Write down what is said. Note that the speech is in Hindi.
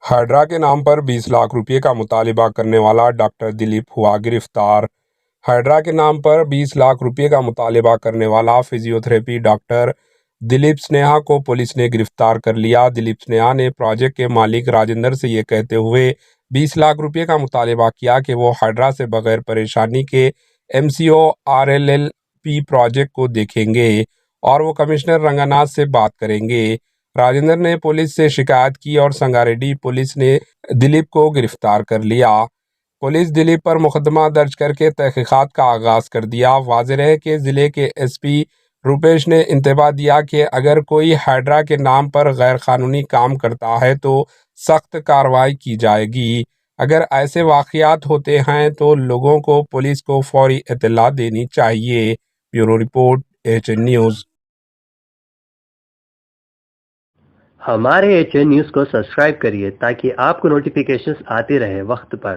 हाइड्रा के नाम पर 20 लाख रुपए का मुतालिबा करने वाला डॉक्टर दिलीप हुआ गिरफ्तार। हाइड्रा के नाम पर 20 लाख रुपए का मुतालिबा करने वाला फिजियोथेरेपी डॉक्टर दिलीप स्नेहा को पुलिस ने गिरफ्तार कर लिया। दिलीप स्नेहा ने प्रोजेक्ट के मालिक राजेंद्र से ये कहते हुए 20 लाख रुपए का मुतालिबा किया कि वो हाइड्रा से बगैर परेशानी के MCO RLLP प्रोजेक्ट को देखेंगे और वो कमिश्नर रंगानाथ से बात करेंगे। राजेंद्र ने पुलिस से शिकायत की और संगारेड्डी पुलिस ने दिलीप को गिरफ्तार कर लिया। पुलिस दिलीप पर मुकदमा दर्ज करके तहकीकात का आगाज कर दिया। वाज़ेह है कि जिले के SP रूपेश ने इंतबाह दिया कि अगर कोई हाइड्रा के नाम पर गैर कानूनी काम करता है तो सख्त कार्रवाई की जाएगी। अगर ऐसे वाक़यात होते हैं तो लोगों को पुलिस को फौरी इत्तला देनी चाहिए। Bureau report HN news. हमारे HN न्यूज़ को सब्सक्राइब करिए ताकि आपको नोटिफिकेशंस आते रहे वक्त पर।